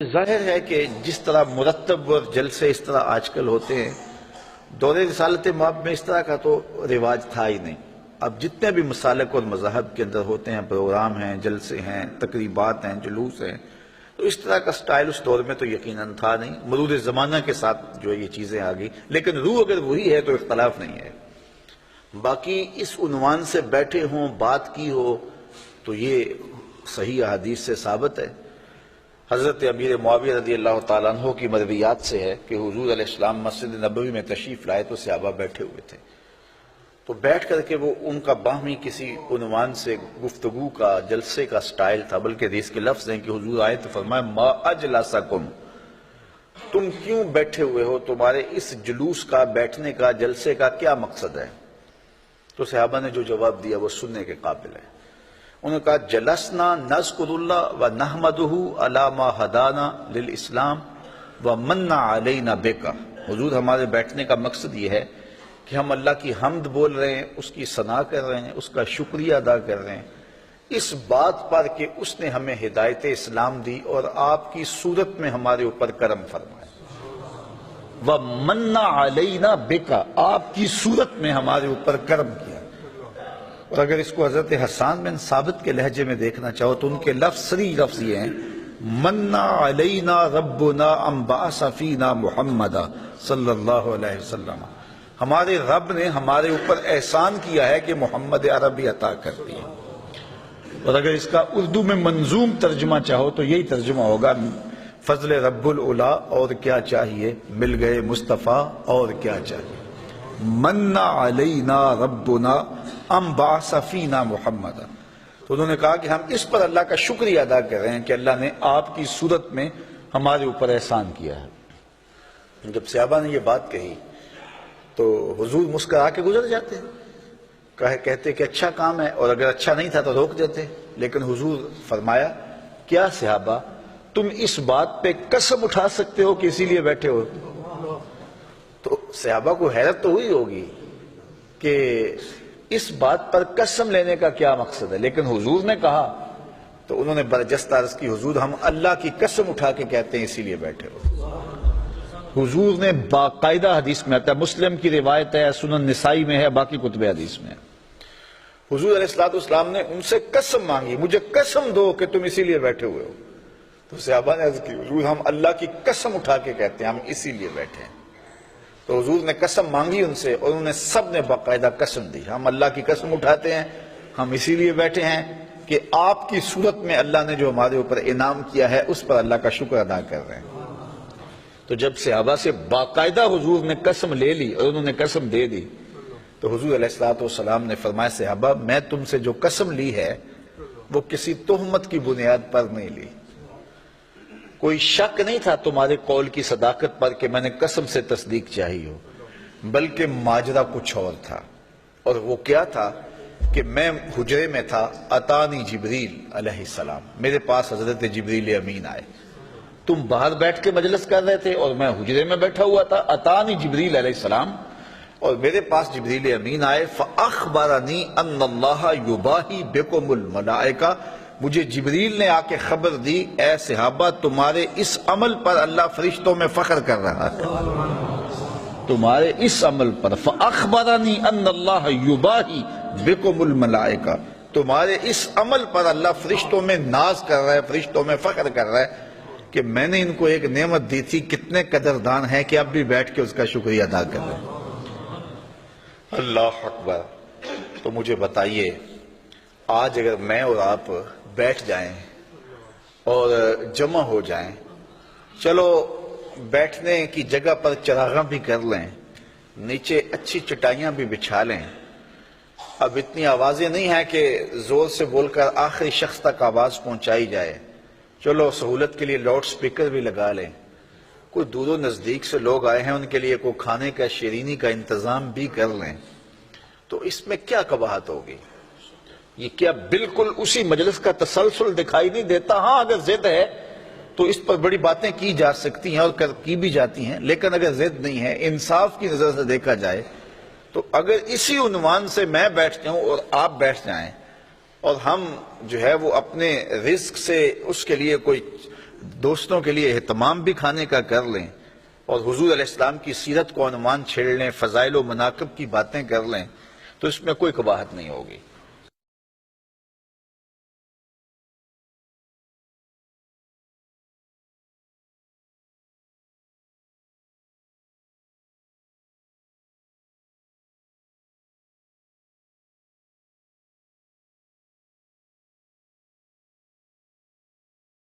ظاہر ہے کہ جس طرح مرتب اور جلسے اس طرح آج کل ہوتے ہیں، دور رسالت مآب میں اس طرح کا تو رواج تھا ہی نہیں۔ اب جتنے بھی مسالک اور مذاہب کے اندر ہوتے ہیں، پروگرام ہیں، جلسے ہیں، تقریبات ہیں، جلوس ہیں، تو اس طرح کا سٹائل اس دور میں تو یقیناً تھا نہیں۔ مرور زمانہ کے ساتھ جو یہ چیزیں آ گئی، لیکن روح اگر وہی ہے تو اختلاف نہیں ہے۔ باقی اس عنوان سے بیٹھے ہوں، بات کی ہو، تو یہ صحیح احادیث سے ثابت ہے۔ حضرت امیر معاویہ رضی اللہ تعالیٰ عنہ کی مرویات سے ہے کہ حضور علیہ السلام مسجد نبوی میں تشریف لائے تو صحابہ بیٹھے ہوئے تھے، تو بیٹھ کر کے وہ ان کا باہمی کسی عنوان سے گفتگو کا، جلسے کا سٹائل تھا، بلکہ حدیث کے لفظ ہیں کہ حضور آئے تو فرمایا ما اجلسکم، تم کیوں بیٹھے ہوئے ہو، تمہارے اس جلوس کا، بیٹھنے کا، جلسے کا کیا مقصد ہے؟ تو صحابہ نے جو جواب دیا وہ سننے کے قابل ہے۔ انہوں نے کہا جلسنا نذکر اللہ و نحمدہ علی ما ہدانا للاسلام و من علینا بکا، حضور ہمارے بیٹھنے کا مقصد یہ ہے کہ ہم اللہ کی حمد بول رہے ہیں، اس کی ثنا کر رہے ہیں، اس کا شکریہ ادا کر رہے ہیں اس بات پر کہ اس نے ہمیں ہدایت اسلام دی اور آپ کی صورت میں ہمارے اوپر کرم فرمایا، وَمَنَّ عَلَيْنَا بِكَ، آپ کی صورت میں ہمارے اوپر کرم کیا۔ اور اگر اس کو حضرت حسان بن ثابت کے لہجے میں دیکھنا چاہو تو ان کے لفظ صریح لفظ یہ ہیں مَنَّ عَلَيْنَا رَبُّنَا أَن بَعَثَ فِينَا مُحَمَّدًا صلی اللہ علیہ وسلم، ہمارے رب نے ہمارے اوپر احسان کیا ہے کہ محمد عربی عطا کر دی۔ اور اگر اس کا اردو میں منظوم ترجمہ چاہو تو یہی ترجمہ ہوگا فضل رب العلا اور کیا چاہیے، مل گئے مصطفیٰ اور کیا چاہیے۔ من علینا ربنا ام بعث فینا محمد، تو انہوں نے کہا کہ ہم اس پر اللہ کا شکریہ ادا کر رہے ہیں کہ اللہ نے آپ کی صورت میں ہمارے اوپر احسان کیا ہے۔ جب صحابہ نے یہ بات کہی تو حضور مسکرا کے گزر جاتے، کہتے کہ اچھا کام ہے، اور اگر اچھا نہیں تھا تو روک دیتے، لیکن حضور فرمایا کیا صحابہ تم اس بات پہ قسم اٹھا سکتے ہو کہ اسی لیے بیٹھے ہو؟ تو صحابہ کو حیرت تو ہوئی ہوگی کہ اس بات پر قسم لینے کا کیا مقصد ہے، لیکن حضور نے کہا تو انہوں نے برجستہ عرض کی حضور ہم اللہ کی قسم اٹھا کے کہتے ہیں اسی لیے بیٹھے ہو۔ حضور نے باقاعدہ حدیث میں آتا ہے، مسلم کی روایت ہے، سنن نسائی میں ہے، باقی کتب حدیث میں ہے، حضور علیہ السلام نے ان سے قسم مانگی مجھے قسم دو کہ تم اسی لیے بیٹھے ہوئے ہو۔ تو صحابہ نے عرض کی حضور ہم اللہ کی قسم اٹھا کے کہتے ہیں ہم اسی لیے بیٹھے ہیں۔ تو حضور نے قسم مانگی ان سے اور انہوں نے سب نے باقاعدہ قسم دی، ہم اللہ کی قسم اٹھاتے ہیں، ہم اسی لیے بیٹھے ہیں کہ آپ کی صورت میں اللہ نے جو ہمارے اوپر انعام کیا ہے اس پر اللہ کا شکر ادا کر رہے ہیں۔ تو جب صحابہ سے باقاعدہ حضور نے قسم لے لی اور انہوں نے قسم دے دی تو حضور علیہ السلام نے فرمایا صحابہ میں تم سے جو قسم لی ہے وہ کسی تہمت کی بنیاد پر نہیں لی، کوئی شک نہیں تھا تمہارے قول کی صداقت پر کہ میں نے قسم سے تصدیق چاہی ہو، بلکہ ماجرا کچھ اور تھا، اور وہ کیا تھا کہ میں حجرے میں تھا، اتانی جبریل علیہ السلام، میرے پاس حضرت جبریل امین آئے، تم باہر بیٹھ کے مجلس کر رہے تھے اور میں حجرے میں بیٹھا ہوا تھا، اتانی جبریل علیہ السلام، اور میرے پاس جبریل امین آئے فاخبرنی ان اللہ یباہی بکم الملائکہ، مجھے جبریل نے آ کے خبر دی اے صحابہ تمہارے اس عمل پر اللہ فرشتوں میں فخر کر رہا ہے، تمہارے اس عمل پر، فاخبرنی ان اللہ یباہی بکم الملائکہ، تمہارے اس عمل پر اللہ فرشتوں میں ناز کر رہا ہے، فرشتوں میں فخر کر رہا ہے کہ میں نے ان کو ایک نعمت دی تھی، کتنے قدردان ہیں کہ اب بھی بیٹھ کے اس کا شکریہ ادا کر رہے ہیں۔ اللہ اکبر۔ تو مجھے بتائیے آج اگر میں اور آپ بیٹھ جائیں اور جمع ہو جائیں، چلو بیٹھنے کی جگہ پر چراغاں بھی کر لیں، نیچے اچھی چٹائیاں بھی بچھا لیں، اب اتنی آوازیں نہیں ہیں کہ زور سے بول کر آخری شخص تک آواز پہنچائی جائے، چلو سہولت کے لیے لاؤڈ سپیکر بھی لگا لیں، کوئی دور و نزدیک سے لوگ آئے ہیں ان کے لیے کوئی کھانے کا شیرینی کا انتظام بھی کر لیں، تو اس میں کیا قباحت ہوگی؟ یہ کیا بالکل اسی مجلس کا تسلسل دکھائی نہیں دیتا؟ ہاں اگر ضد ہے تو اس پر بڑی باتیں کی جا سکتی ہیں اور کی بھی جاتی ہیں، لیکن اگر ضد نہیں ہے، انصاف کی نظر سے دیکھا جائے تو اگر اسی عنوان سے میں بیٹھ جاؤں اور آپ بیٹھ جائیں اور ہم جو ہے وہ اپنے رزق سے اس کے لیے کوئی دوستوں کے لیے اہتمام بھی کھانے کا کر لیں اور حضور علیہ السلام کی سیرت کو عنوان چھیڑ لیں، فضائل و مناقب کی باتیں کر لیں، تو اس میں کوئی قباحت نہیں ہوگی۔